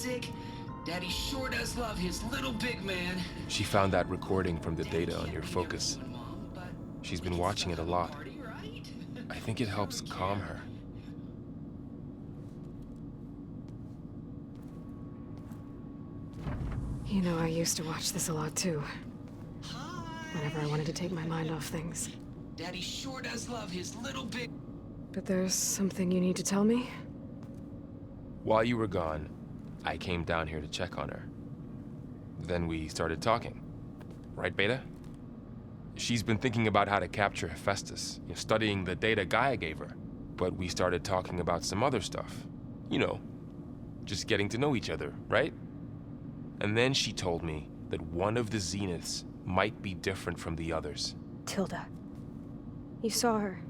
music. Daddy sure does love his little big man. She found that recording from the data on your focus. She's been watching it a lot. I think it helps calm her. You know, I used to watch this a lot too. Whenever I wanted to take my mind off things. Daddy sure does love his little big... But there's something you need to tell me? While you were gone, I came down here to check on her. Then we started talking. Right, Beta? She's been thinking about how to capture Hephaestus, studying the data Gaia gave her. But we started talking about some other stuff. You know, just getting to know each other, right? And then she told me that one of the Zeniths might be different from the others. Tilda. You saw her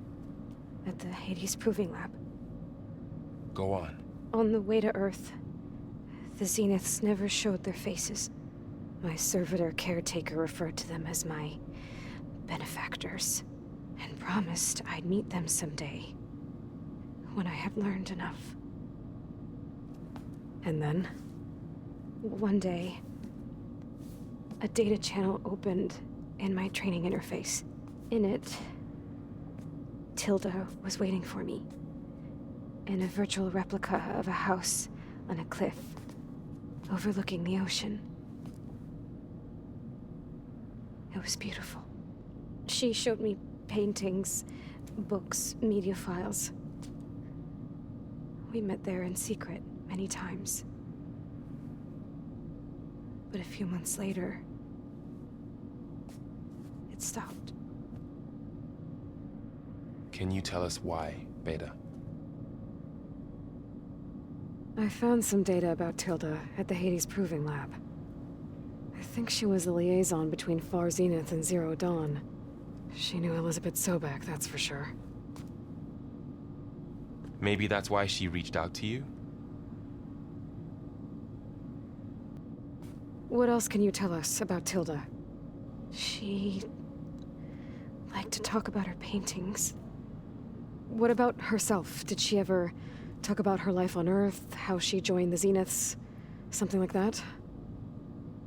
at the Hades Proving Lab. Go on. On the way to Earth, the Zeniths never showed their faces. My servitor caretaker referred to them as my benefactors, and promised I'd meet them someday, when I had learned enough. And then, one day, a data channel opened in my training interface. In it, Tilda was waiting for me, in a virtual replica of a house on a cliff, overlooking the ocean. It was beautiful. She showed me paintings, books, media files. We met there in secret many times. But a few months later, it stopped. Can you tell us why, Beta? I found some data about Tilda at the Hades Proving Lab. I think she was the liaison between Far Zenith and Zero Dawn. She knew Elizabeth Sobek, that's for sure. Maybe that's why she reached out to you? What else can you tell us about Tilda? She liked to talk about her paintings. What about herself? Did she ever talk about her life on Earth, how she joined the Zeniths, something like that?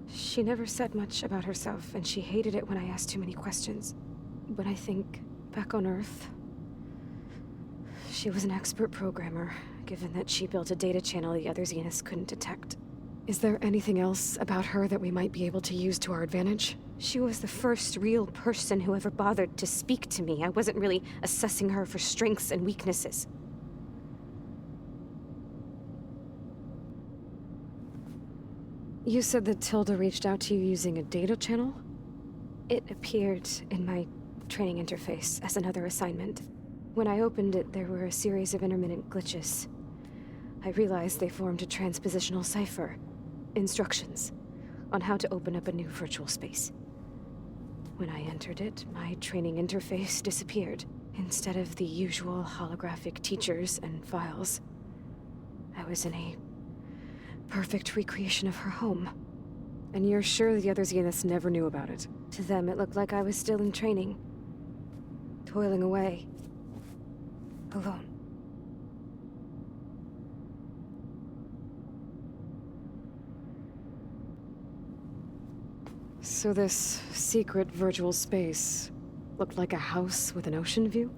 She never said much about herself, and she hated it when I asked too many questions. But I think, back on Earth, she was an expert programmer, given that she built a data channel the other Zeniths couldn't detect. Is there anything else about her that we might be able to use to our advantage? She was the first real person who ever bothered to speak to me. I wasn't really assessing her for strengths and weaknesses. You said that Tilda reached out to you using a data channel? It appeared in my training interface as another assignment. When I opened it, there were a series of intermittent glitches. I realized they formed a transpositional cipher. Instructions on how to open up a new virtual space. When I entered it, my training interface disappeared. Instead of the usual holographic teachers and files, I was in a perfect recreation of her home. And you're sure the other Zeniths never knew about it? To them, it looked like I was still in training. Toiling away. Alone. So this secret virtual space looked like a house with an ocean view?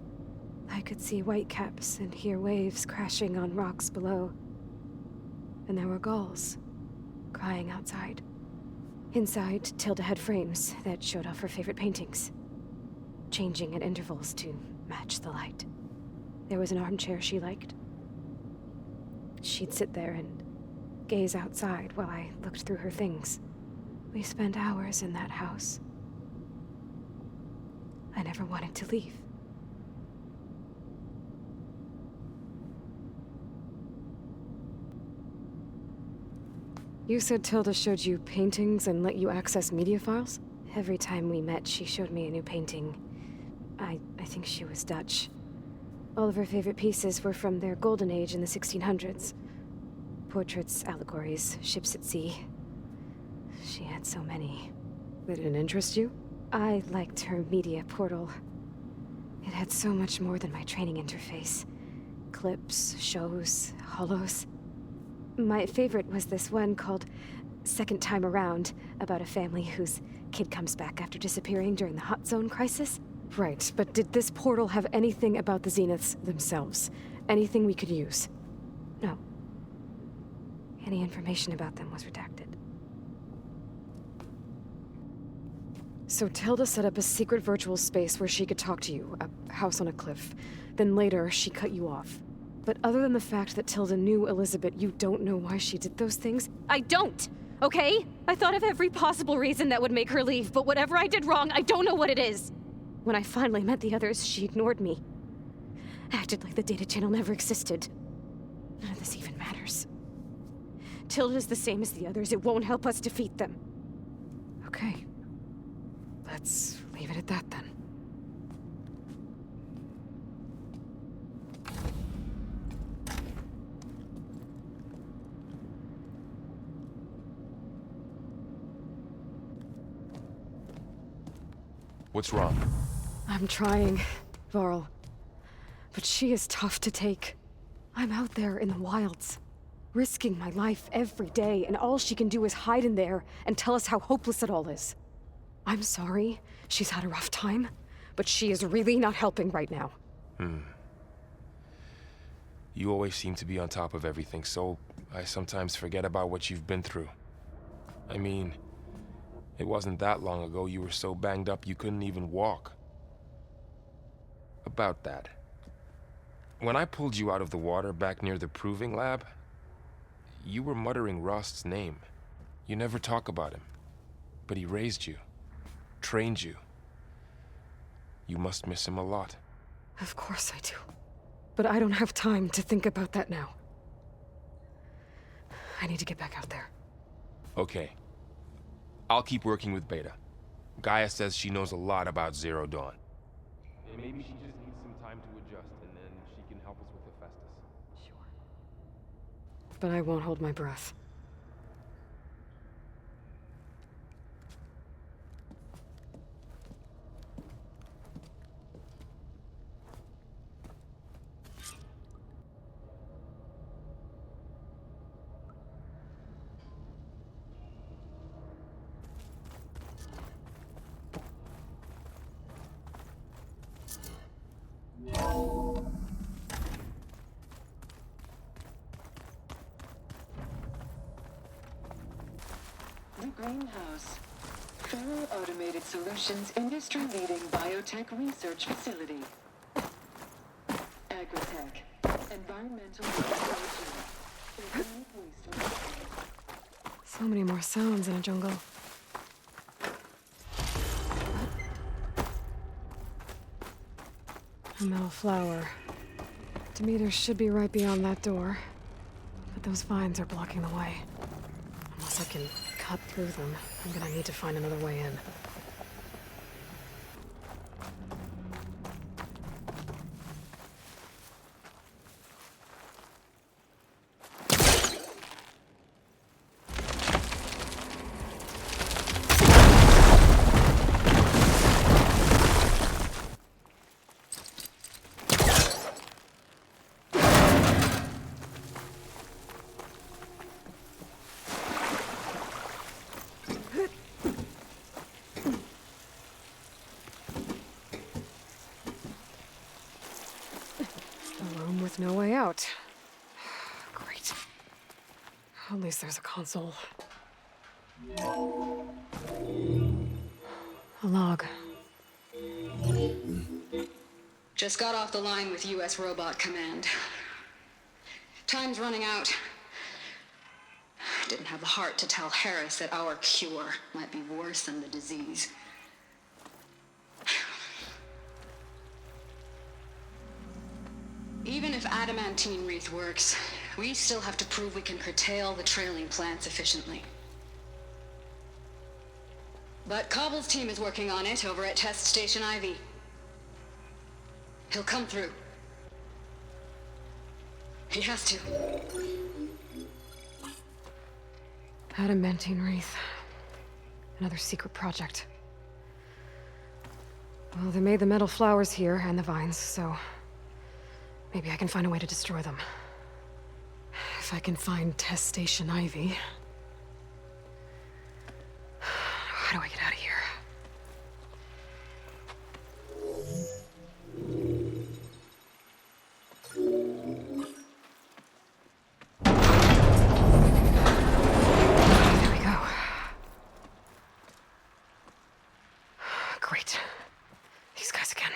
I could see whitecaps and hear waves crashing on rocks below. And there were gulls crying outside. Inside, Tilda had frames that showed off her favorite paintings, changing at intervals to match the light. There was an armchair she liked. She'd sit there and gaze outside while I looked through her things. We spent hours in that house. I never wanted to leave. You said Tilda showed you paintings and let you access media files? Every time we met, she showed me a new painting. I think she was Dutch. All of her favorite pieces were from their golden age in the 1600s. Portraits, allegories, ships at sea. She had so many. That didn't interest you? I liked her media portal. It had so much more than my training interface. Clips, shows, holos. My favorite was this one called Second Time Around, about a family whose kid comes back after disappearing during the Hot Zone crisis. Right, but did this portal have anything about the Zeniths themselves? Anything we could use? No. Any information about them was redacted. So Tilda set up a secret virtual space where she could talk to you, a house on a cliff. Then later, she cut you off. But other than the fact that Tilda knew Elizabeth, you don't know why she did those things? I don't! Okay? I thought of every possible reason that would make her leave, but whatever I did wrong, I don't know what it is! When I finally met the others, she ignored me. Acted like the data channel never existed. None of this even matters. Tilda's the same as the others. It won't help us defeat them. Okay. Let's leave it at that, then. What's wrong? I'm trying, Varl. But she is tough to take. I'm out there in the wilds, risking my life every day, and all she can do is hide in there and tell us how hopeless it all is. I'm sorry, she's had a rough time, but she is really not helping right now. You always seem to be on top of everything, so I sometimes forget about what you've been through. I mean, it wasn't that long ago you were so banged up you couldn't even walk. About that. When I pulled you out of the water back near the proving lab, you were muttering Rost's name. You never talk about him, but he raised you, trained you. You must miss him a lot. Of course I do. But I don't have time to think about that now. I need to get back out there. Okay. I'll keep working with Beta. Gaia says she knows a lot about Zero Dawn. And maybe she just needs some time to adjust, and then she can help us with Hephaestus. Sure. But I won't hold my breath. The Greenhouse. Federal Automated Solutions industry-leading biotech research facility. Agritech. Environmental restoration. Organic waste management. So many more sounds in a jungle. A metal flower. Demeter should be right beyond that door. But those vines are blocking the way. Unless I can cut through them, I'm gonna need to find another way in. With no way out. Great. At least there's a console. A log. Just got off the line with U.S. Robot Command. Time's running out. Didn't have the heart to tell Harris that our cure might be worse than the disease. Even if adamantine wreath works, we still have to prove we can curtail the trailing plants efficiently. But Cobble's team is working on it over at Test Station Ivy. He'll come through. He has to. Adamantine wreath. Another secret project. Well, they made the metal flowers here and the vines, so maybe I can find a way to destroy them. If I can find Test Station Ivy. How do I get out of here? There we go. Great. These guys again.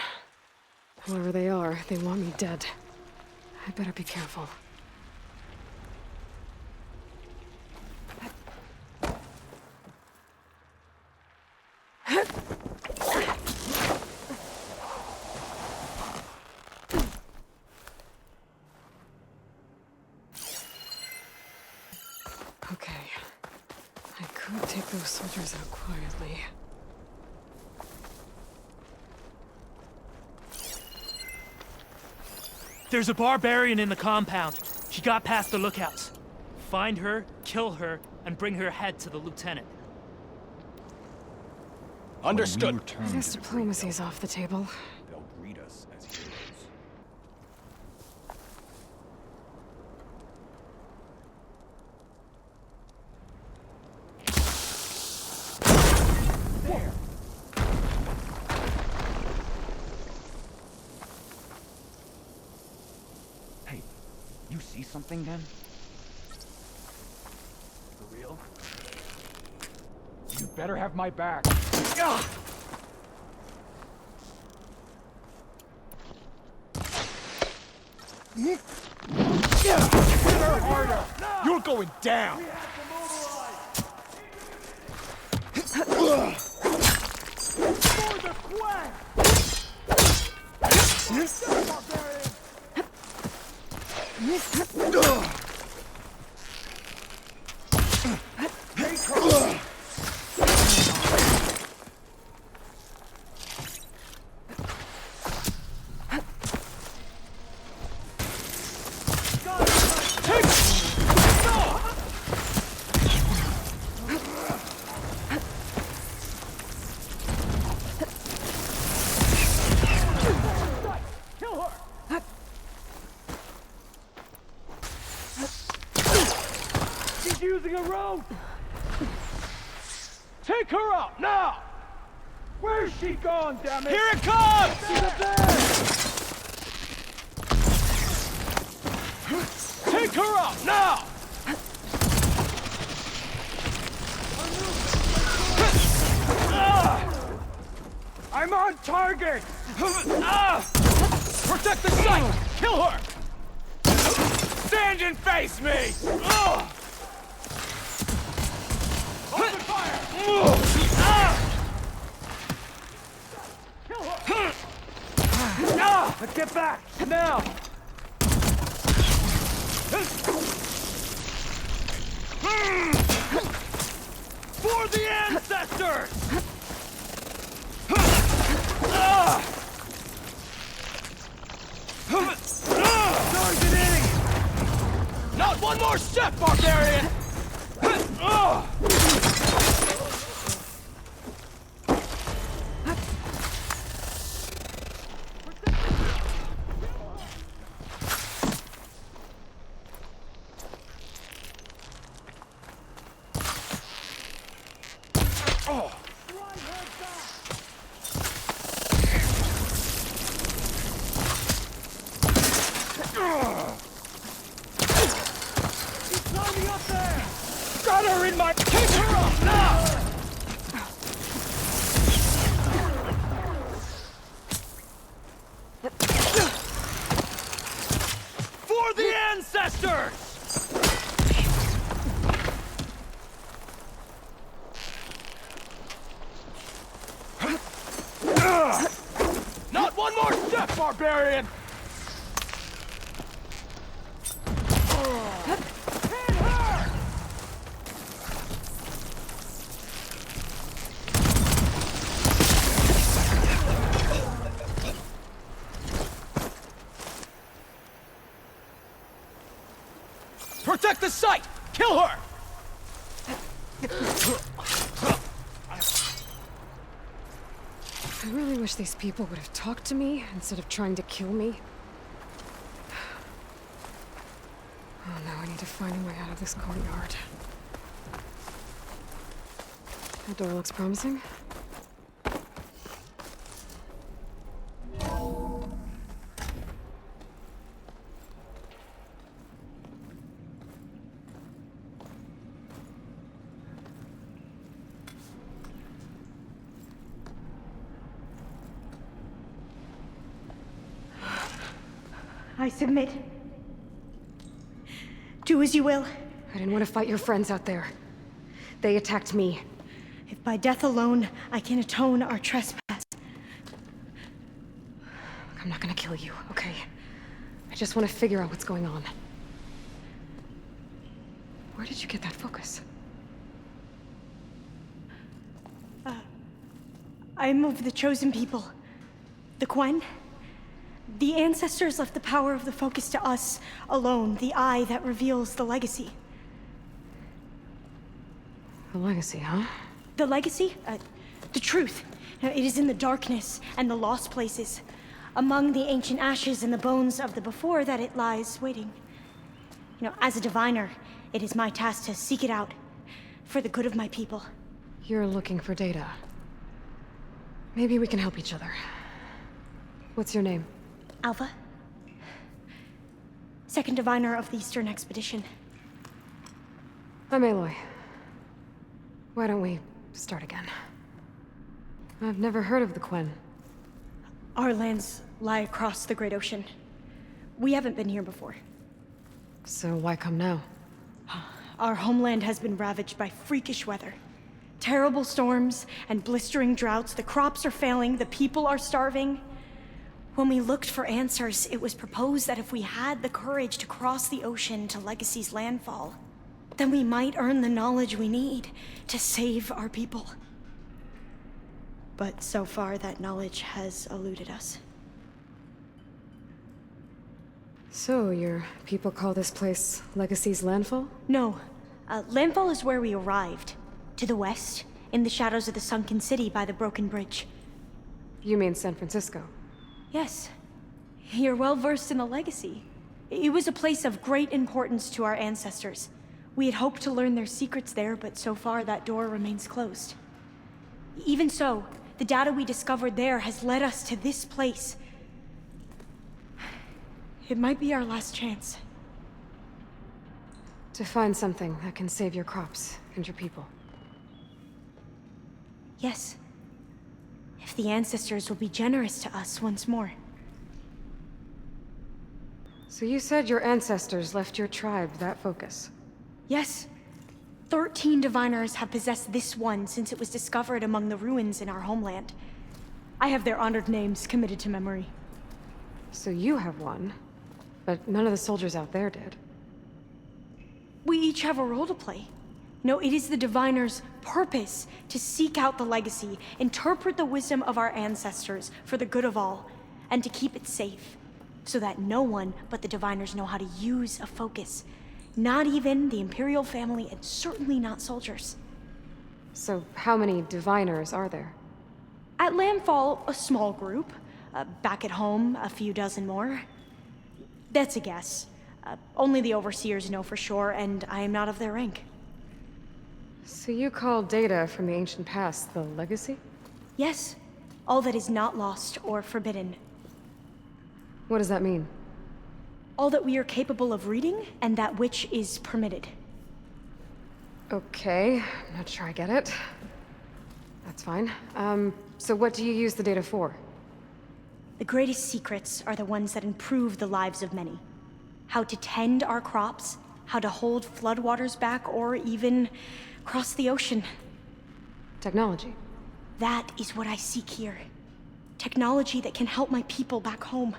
Whoever they are, they want me dead. I better be careful. Okay. I could take those soldiers out quietly. There's a barbarian in the compound. She got past the lookouts. Find her, kill her, and bring her head to the lieutenant. Understood. I guess diplomacy's off the table. They'll greet us as heroes. Hey, you see something then? For real? You better have my back. Hit her harder! You're going down! For the She's using a rope! Take her out, now! Where's she gone, damn it? Here it comes! Take her out, now! I'm on target! Protect the site! Kill her! Stand and face me! Open fire! Kill her! Let's get back! Now! For the ancestors! Sergeant Inning! Not one more step, barbarian! Got her in my... Take her up now! For the ancestors! Not one more step, barbarian! Protect the site! Kill her! I really wish these people would have talked to me instead of trying to kill me. Oh no, I need to find a way out of this courtyard. That door looks promising. I submit. Do as you will. I didn't want to fight your friends out there. They attacked me. If by death alone I can atone our trespass. I'm not gonna kill you, okay? I just want to figure out what's going on. Where did you get that focus? I am of the chosen people. The Quen. The ancestors left the power of the focus to us alone, the eye that reveals the legacy. The legacy, huh? The legacy? The truth. It is in the darkness and the lost places. Among the ancient ashes and the bones of the before that it lies waiting. As a diviner, it is my task to seek it out. For the good of my people. You're looking for data. Maybe we can help each other. What's your name? Alva. Second diviner of the Eastern Expedition. I'm Aloy. Why don't we start again? I've never heard of the Quen. Our lands lie across the Great Ocean. We haven't been here before. So why come now? Our homeland has been ravaged by freakish weather. Terrible storms and blistering droughts. The crops are failing, the people are starving. When we looked for answers, it was proposed that if we had the courage to cross the ocean to Legacy's landfall, then we might earn the knowledge we need to save our people. But so far, that knowledge has eluded us. So, your people call this place Legacy's landfall? No. Landfall is where we arrived. To the west, in the shadows of the sunken city by the broken bridge. You mean San Francisco? Yes. You're well versed in the legacy. It was a place of great importance to our ancestors. We had hoped to learn their secrets there, but so far that door remains closed. Even so, the data we discovered there has led us to this place. It might be our last chance. To find something that can save your crops and your people. Yes. If the ancestors will be generous to us once more. So you said your ancestors left your tribe that focus? Yes. 13 diviners have possessed this one since it was discovered among the ruins in our homeland. I have their honored names committed to memory. So you have one, but none of the soldiers out there did. We each have a role to play. No, it is the diviner's purpose to seek out the legacy, interpret the wisdom of our ancestors for the good of all, and to keep it safe, so that no one but the diviners know how to use a focus. Not even the Imperial family, and certainly not soldiers. So how many diviners are there? At Landfall, a small group. Back at home, a few dozen more. That's a guess. Only the overseers know for sure, and I am not of their rank. So you call data from the ancient past the legacy? Yes. All that is not lost or forbidden. What does that mean? All that we are capable of reading, and that which is permitted. Okay, I'm not sure I get it. That's fine. So what do you use the data for? The greatest secrets are the ones that improve the lives of many. How to tend our crops, how to hold floodwaters back, or even cross the ocean. Technology. That is what I seek here. Technology that can help my people back home.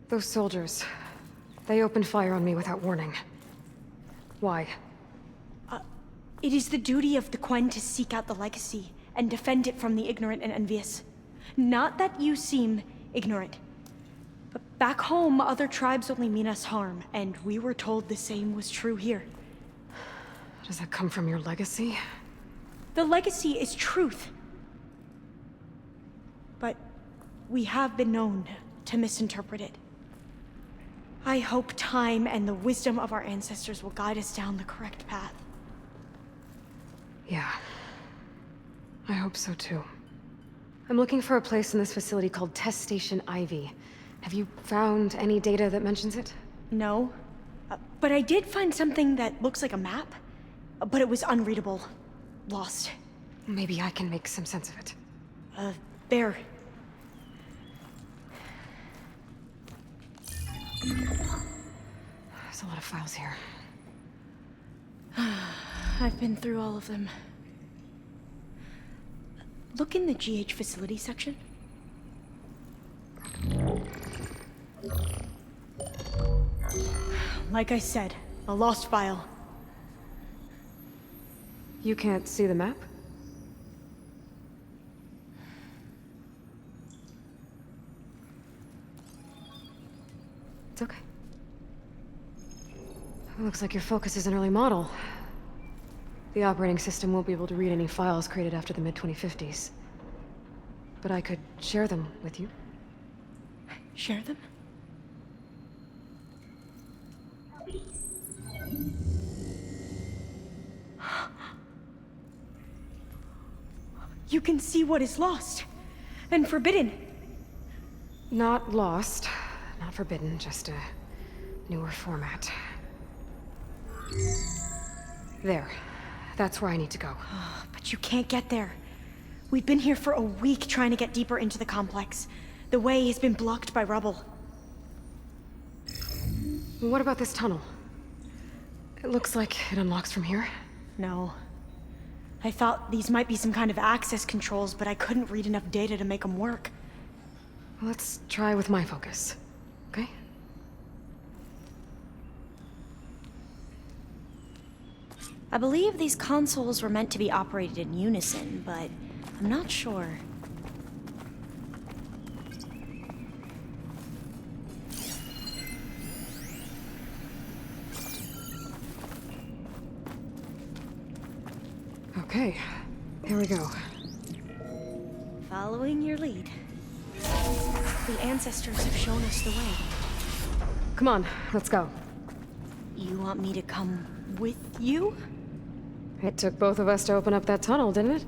Those soldiers, they opened fire on me without warning. Why? It is the duty of the Quen to seek out the legacy and defend it from the ignorant and envious. Not that you seem ignorant. But back home, other tribes only mean us harm, and we were told the same was true here. Does that come from your legacy? The legacy is truth. But we have been known to misinterpret it. I hope time and the wisdom of our ancestors will guide us down the correct path. Yeah. I hope so too. I'm looking for a place in this facility called Test Station Ivy. Have you found any data that mentions it? No. But I did find something that looks like a map. But it was unreadable. Lost. Maybe I can make some sense of it. There. There's a lot of files here. I've been through all of them. Look in the GH facility section. Like I said, a lost file. You can't see the map? It's okay. It looks like your focus is an early model. The operating system won't be able to read any files created after the mid-2050s. But I could share them with you. Share them? You can see what is lost and forbidden. Not lost, not forbidden, just a newer format. There. That's where I need to go. But you can't get there. We've been here for a week trying to get deeper into the complex. The way has been blocked by rubble. What about this tunnel? It looks like it unlocks from here. No. I thought these might be some kind of access controls, but I couldn't read enough data to make them work. Let's try with my focus, okay? I believe these consoles were meant to be operated in unison, but I'm not sure. Okay, here we go. Following your lead. The ancestors have shown us the way. Come on, let's go. You want me to come with you? It took both of us to open up that tunnel, didn't it?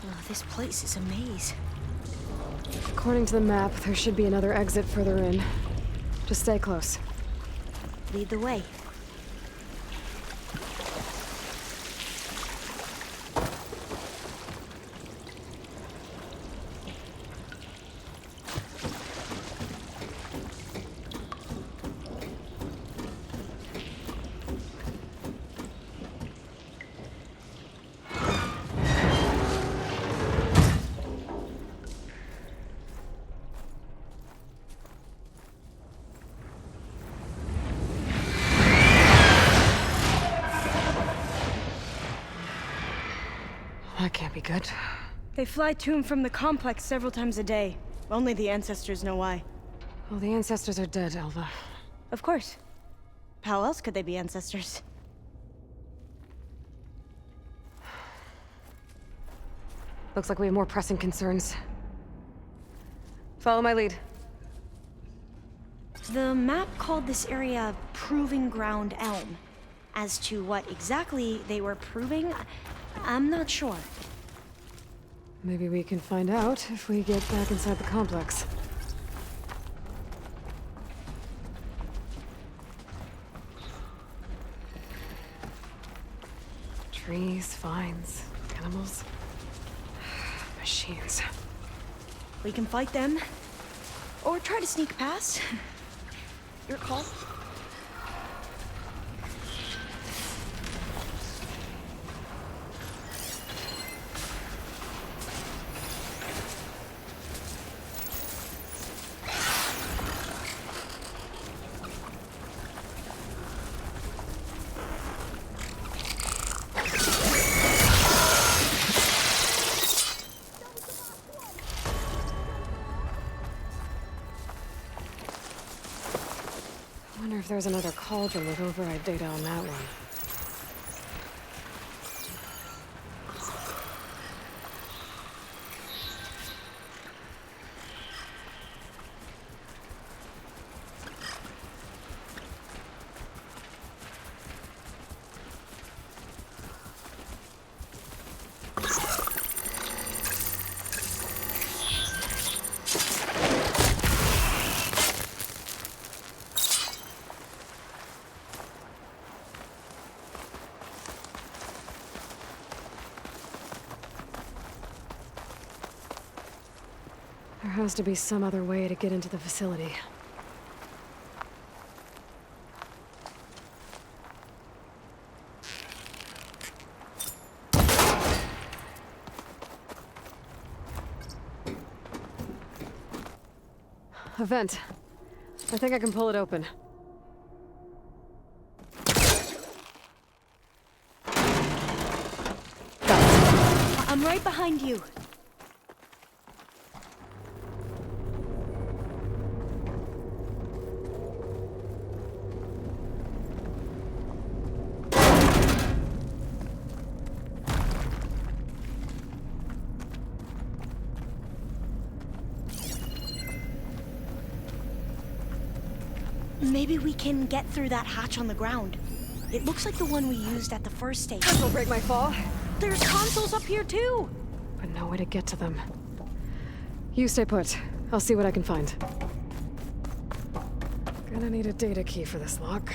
Oh, this place is a maze. According to the map, there should be another exit further in. Just stay close. Lead the way. That can't be good. They fly to and from the complex several times a day. Only the ancestors know why. Well, the ancestors are dead, Elva. Of course. How else could they be ancestors? Looks like we have more pressing concerns. Follow my lead. The map called this area Proving Ground Elm. As to what exactly they were proving, I'm not sure. Maybe we can find out if we get back inside the complex. Trees, vines, animals, machines. We can fight them, or try to sneak past. Your call. Wonder if there's another cauldron with override data on that one. There has to be some other way to get into the facility. A vent. I think I can pull it open. I'm right behind you. Maybe we can get through that hatch on the ground. It looks like the one we used at the first station. This'll break my fall. There's consoles up here too! But no way to get to them. You stay put. I'll see what I can find. Gonna need a data key for this lock.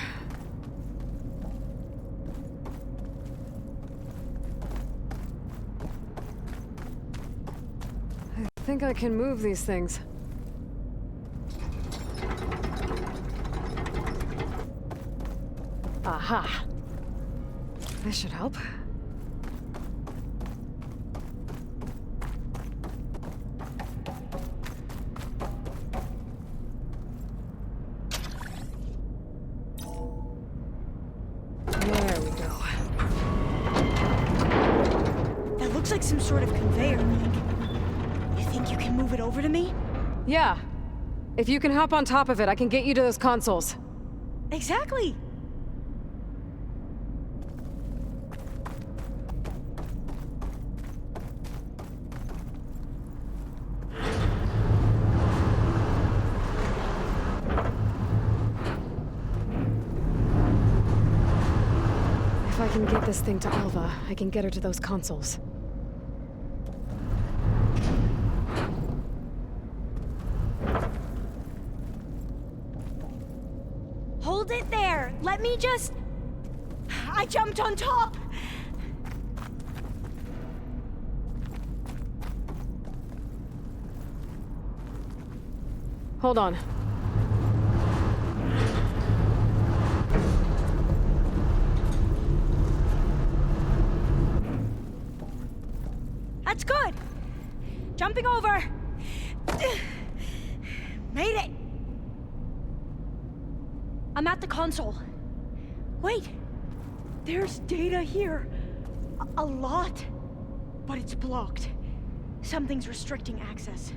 I think I can move these things. Aha! This should help. There we go. That looks like some sort of conveyor link. You think you can move it over to me? Yeah. If you can hop on top of it, I can get you to those consoles. Exactly! If I can get this thing to Alva, I can get her to those consoles. Hold it there! Let me just... I jumped on top! Hold on. That's good! Jumping over! Made it! I'm at the console. Wait! There's data here. A lot. But it's blocked. Something's restricting access.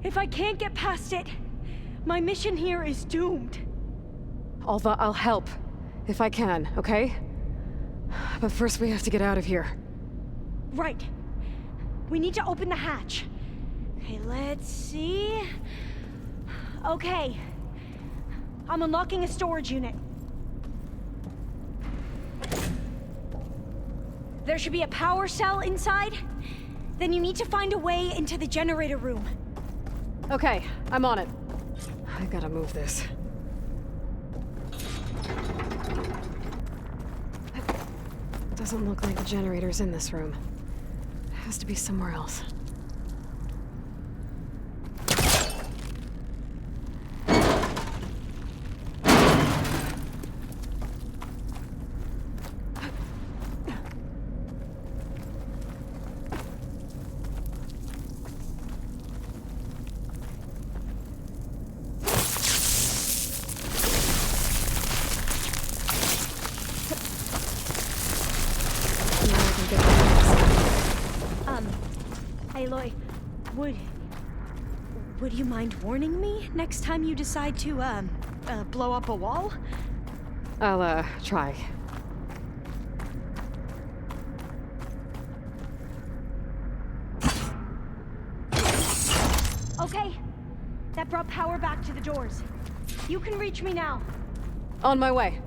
If I can't get past it, my mission here is doomed. Alva, I'll help. If I can, okay? But first we have to get out of here. Right. We need to open the hatch. Okay, let's see. Okay. I'm unlocking a storage unit. There should be a power cell inside. Then you need to find a way into the generator room. Okay, I'm on it. I gotta move this. Doesn't look like the generator's in this room. It has to be somewhere else. Would you mind warning me next time you decide to, blow up a wall? I'll, try. Okay. That brought power back to the doors. You can reach me now. On my way.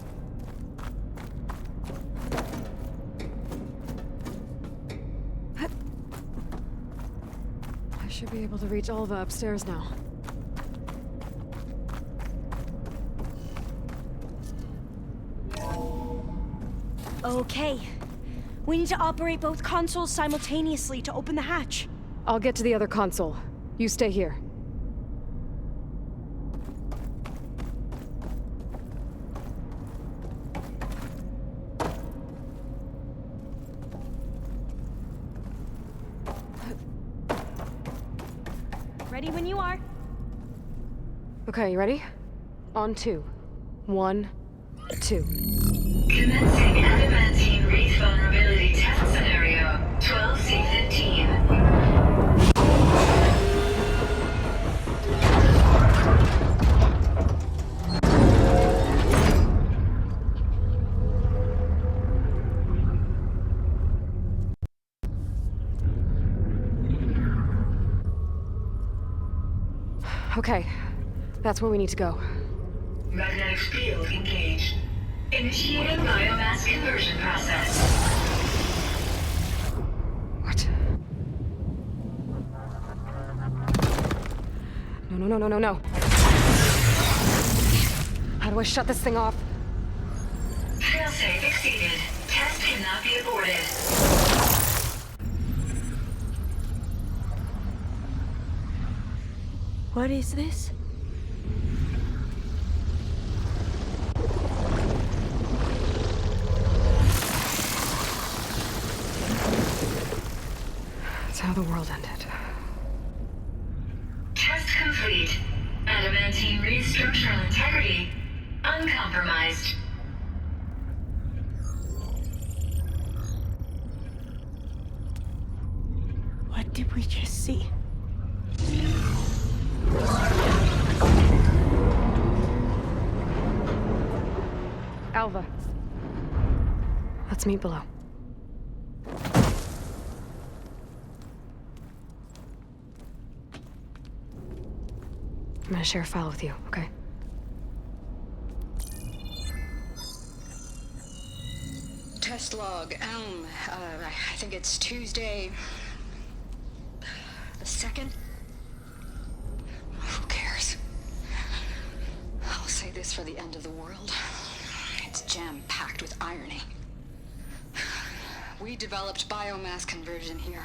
I should be able to reach Alva upstairs now. Okay. We need to operate both consoles simultaneously to open the hatch. I'll get to the other console. You stay here. Ready when you are. Okay, you ready? On 2. 1, 2. Commencing adamantine wreath vulnerability test scenario 12C15. Okay, that's where we need to go. Magnetic field engaged. Initiating biomass conversion process. What? No. How do I shut this thing off? Failsafe exceeded. Test cannot be aborted. What is this? That's how the world ended. Test complete. Adamantine wreath structural integrity uncompromised. What did we just see? Alva. Let's meet below. I'm gonna share a file with you, okay? Test log, Elm. I think it's Tuesday... the 2nd? Who cares? I'll say this for the end of the world. It's jam-packed with irony. We developed biomass conversion here.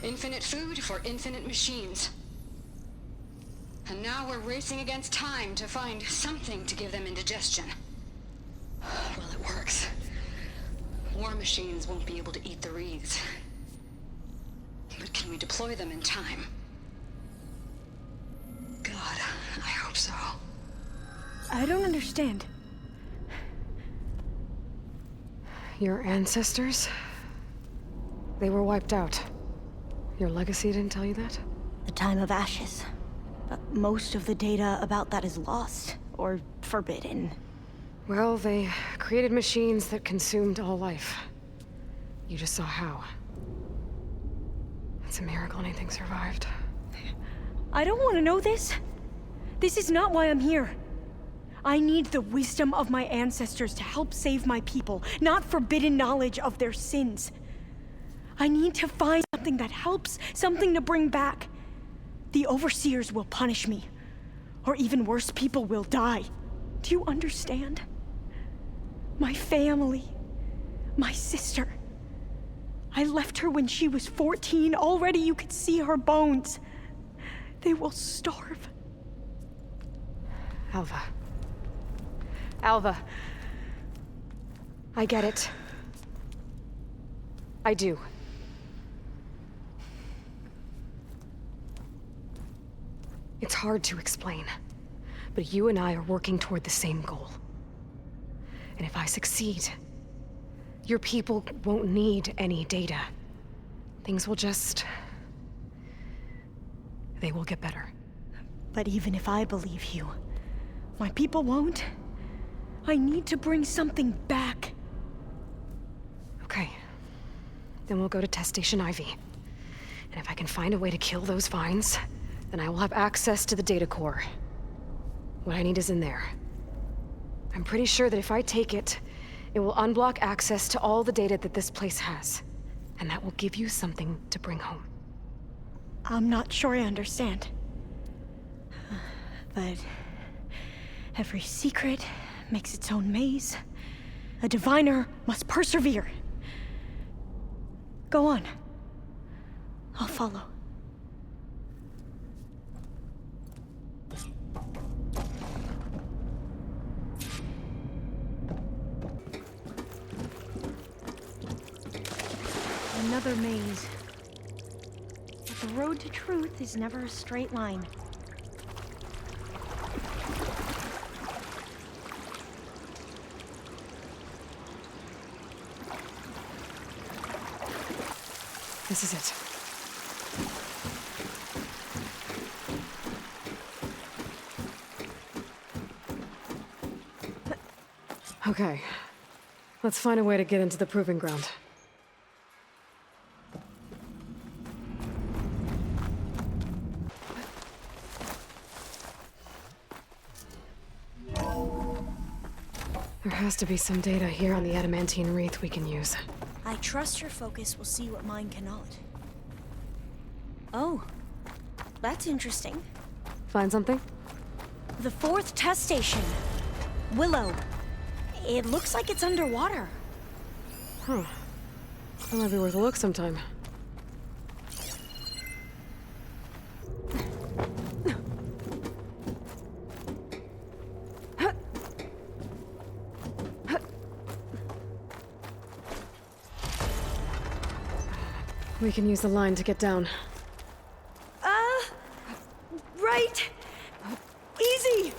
Infinite food for infinite machines. And now we're racing against time to find something to give them indigestion. Well, it works. War machines won't be able to eat the wreaths. But can we deploy them in time? God, I hope so. I don't understand. Your ancestors? They were wiped out. Your legacy didn't tell you that? The time of ashes. But most of the data about that is lost, or forbidden. Well, they created machines that consumed all life. You just saw how. It's a miracle anything survived. I don't want to know this. This is not why I'm here. I need the wisdom of my ancestors to help save my people, not forbidden knowledge of their sins. I need to find something that helps, something to bring back. The Overseers will punish me. Or even worse, people will die. Do you understand? My family. My sister. I left her when she was 14. Already you could see her bones. They will starve. Alva. Alva. I get it. I do. It's hard to explain, but you and I are working toward the same goal. And if I succeed, your people won't need any data. Things will just... they will get better. But even if I believe you, my people won't. I need to bring something back. Okay. Then we'll go to Test Station Ivy. And if I can find a way to kill those vines, then I will have access to the data core. What I need is in there. I'm pretty sure that if I take it, it will unblock access to all the data that this place has. And that will give you something to bring home. I'm not sure I understand. But every secret makes its own maze. A diviner must persevere. Go on. I'll follow. Another maze. But the road to truth is never a straight line. This is it. Okay. Let's find a way to get into the proving ground. There has to be some data here on the adamantine wreath we can use. I trust your focus will see what mine cannot. Oh, that's interesting. Find something? The 4th test station. Willow. It looks like it's underwater. Huh. That might be worth a look sometime. We can use the line to get down. Right. Easy.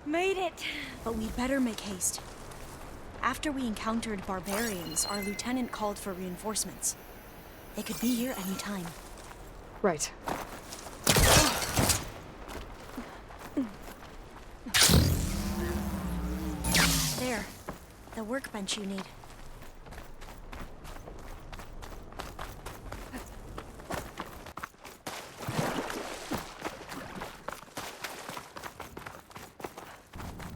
Made it. But we'd better make haste. After we encountered barbarians, our lieutenant called for reinforcements. They could be here any time. Right. There. The workbench you need.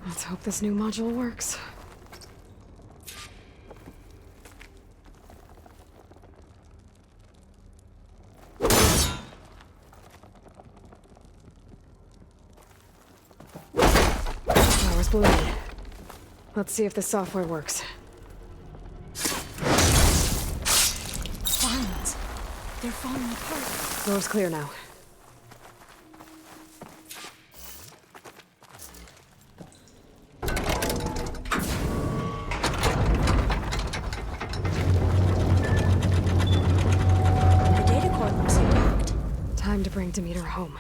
Let's hope this new module works. Power's blooming. Let's see if the software works. Vines. They're falling apart. Floor's clear now. The data core looks intact. Time to bring Demeter home.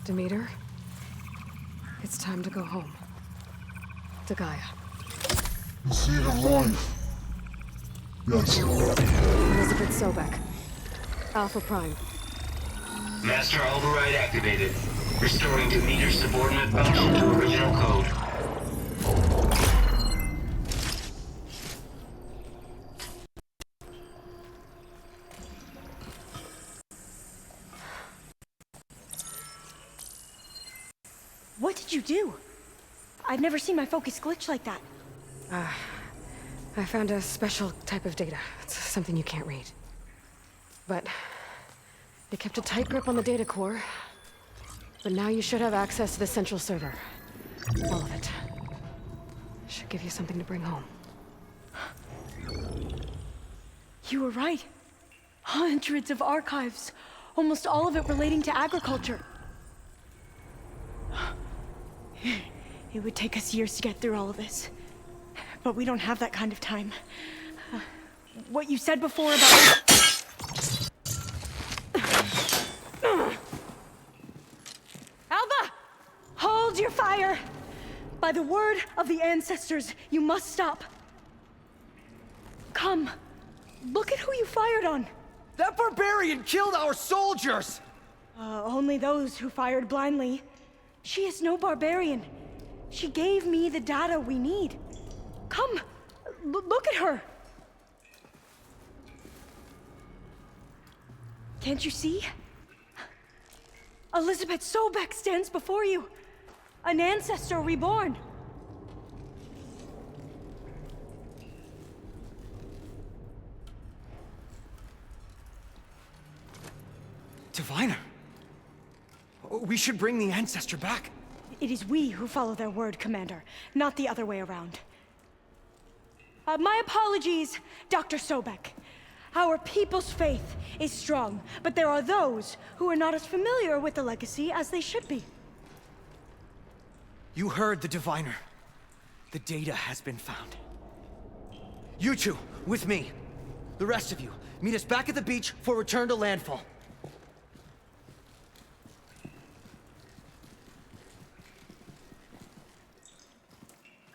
Demeter? It's time to go home. To Gaia. The seed of life. Yes. Elizabeth Sobek. Alpha Prime. Master override activated. Restoring Demeter's subordinate function to original code. What did you do? I've never seen my focus glitch like that. I found a special type of data. It's something you can't read. But they kept a tight grip on the data core. But now you should have access to the central server. All of it. Should give you something to bring home. You were right. Hundreds of archives. Almost all of it relating to agriculture. It would take us years to get through all of this. But we don't have that kind of time. What you said before about... Hold your fire! By the word of the ancestors, you must stop. Come. Look at who you fired on. That barbarian killed our soldiers! Only those who fired blindly. She is no barbarian. She gave me the data we need. Come, look at her. Can't you see? Elizabeth Sobek stands before you. An ancestor reborn. Diviner. We should bring the ancestor back. It is we who follow their word, Commander, not the other way around. My apologies, Dr. Sobek. Our people's faith is strong, but there are those who are not as familiar with the legacy as they should be. You heard the diviner. The data has been found. You two, with me. The rest of you, meet us back at the beach for return to landfall.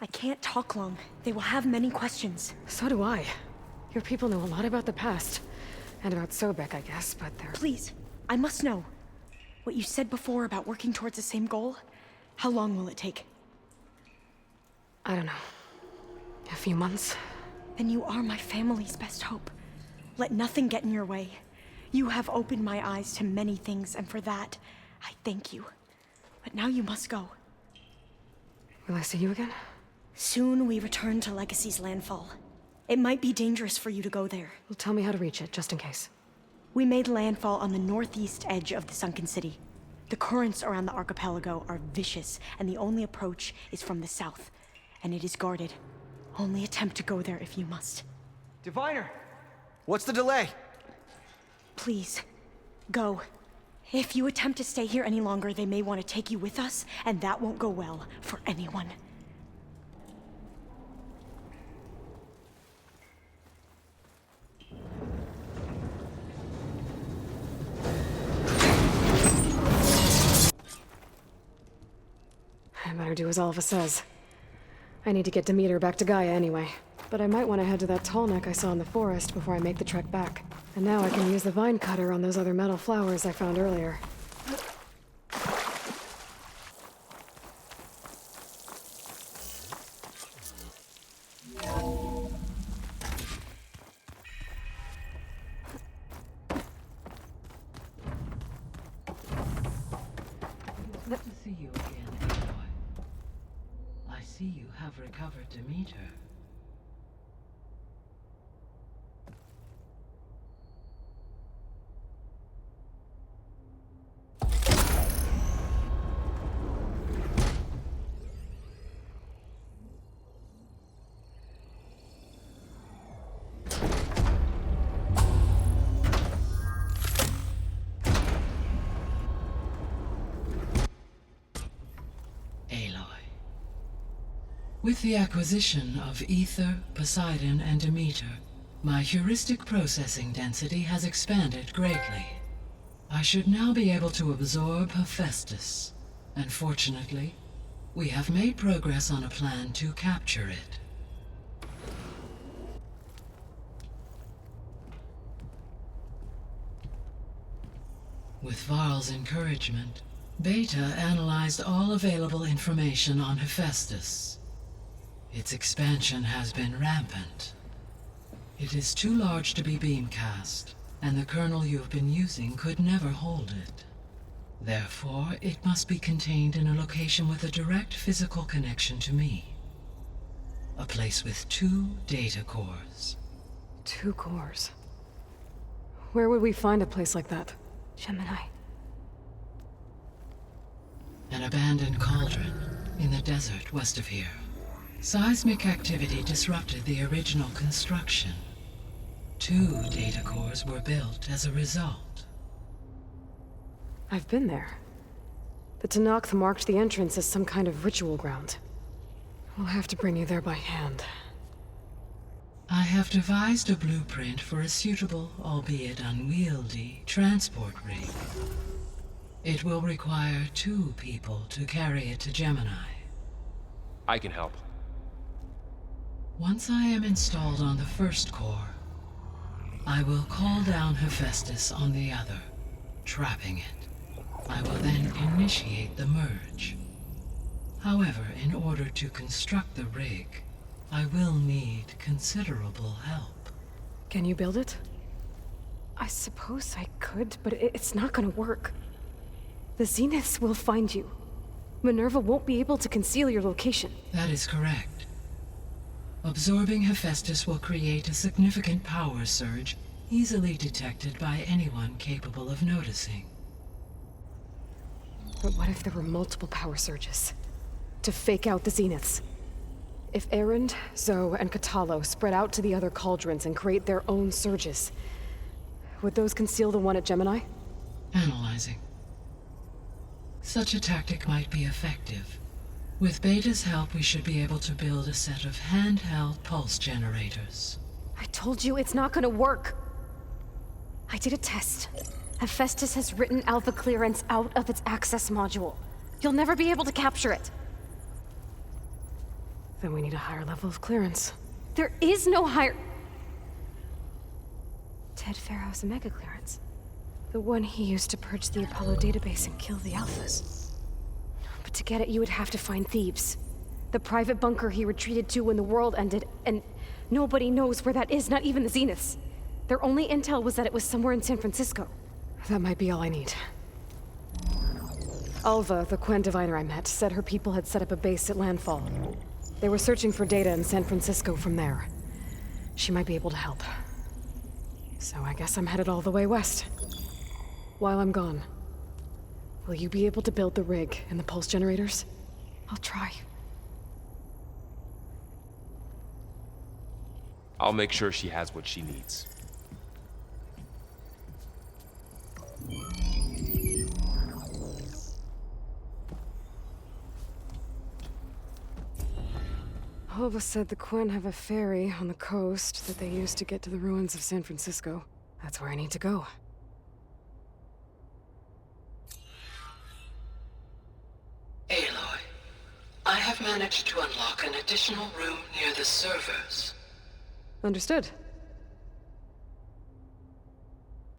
I can't talk long. They will have many questions. So do I. Your people know a lot about the past. And about Sobek, I guess, but they're... Please, I must know. What you said before about working towards the same goal, how long will it take? I don't know. A few months? Then you are my family's best hope. Let nothing get in your way. You have opened my eyes to many things, and for that, I thank you. But now you must go. Will I see you again? Soon we return to Legacy's landfall. It might be dangerous for you to go there. Well, tell me how to reach it, just in case. We made landfall on the northeast edge of the sunken city. The currents around the archipelago are vicious, and the only approach is from the south. And it is guarded. Only attempt to go there if you must. Diviner! What's the delay? Please, go. If you attempt to stay here any longer, they may want to take you with us, and that won't go well for anyone. I better do as Alva says. I need to get Demeter back to Gaia anyway. But I might want to head to that tall neck I saw in the forest before I make the trek back. And now I can use the vine cutter on those other metal flowers I found earlier. Good to see you again, Aloy. I see you have recovered Demeter. With the acquisition of Ether, Poseidon, and Demeter, my heuristic processing density has expanded greatly. I should now be able to absorb Hephaestus, and fortunately, we have made progress on a plan to capture it. With Varl's encouragement, Beta analyzed all available information on Hephaestus. Its expansion has been rampant. It is too large to be beamcast, and the kernel you have been using could never hold it. Therefore, it must be contained in a location with a direct physical connection to me. A place with 2 data cores. 2 cores? Where would we find a place like that? Gemini. An abandoned cauldron in the desert west of here. Seismic activity disrupted the original construction. 2 data cores were built as a result. I've been there. The Tenakth marked the entrance as some kind of ritual ground. We'll have to bring you there by hand. I have devised a blueprint for a suitable, albeit unwieldy, transport rig. It will require 2 people to carry it to Gemini. I can help. Once I am installed on the first core, I will call down Hephaestus on the other, trapping it. I will then initiate the merge. However, in order to construct the rig, I will need considerable help. Can you build it? I suppose I could, but it's not gonna work. The Zeniths will find you. Minerva won't be able to conceal your location. That is correct. Absorbing Hephaestus will create a significant power surge, easily detected by anyone capable of noticing. But what if there were multiple power surges? To fake out the Zeniths? If Erend, Zoe, and Katalo spread out to the other cauldrons and create their own surges, would those conceal the one at Gemini? Analyzing. Such a tactic might be effective. With Beta's help, we should be able to build a set of handheld pulse generators. I told you it's not gonna work. I did a test. Hephaestus has written Alpha clearance out of its access module. You'll never be able to capture it. Then we need a higher level of clearance. There is no higher... Ted Pharaoh's Omega clearance. The one he used to purge the Apollo database and kill the Alphas. But to get it, you would have to find Thebes. The private bunker he retreated to when the world ended, and nobody knows where that is, not even the Zeniths. Their only intel was that it was somewhere in San Francisco. That might be all I need. Alva, the Quen diviner I met, said her people had set up a base at Landfall. They were searching for data in San Francisco from there. She might be able to help. So I guess I'm headed all the way west. While I'm gone, will you be able to build the rig and the pulse generators? I'll try. I'll make sure she has what she needs. Alva said the Quen have a ferry on the coast that they use to get to the ruins of San Francisco. That's where I need to go. Aloy, I have managed to unlock an additional room near the servers. Understood.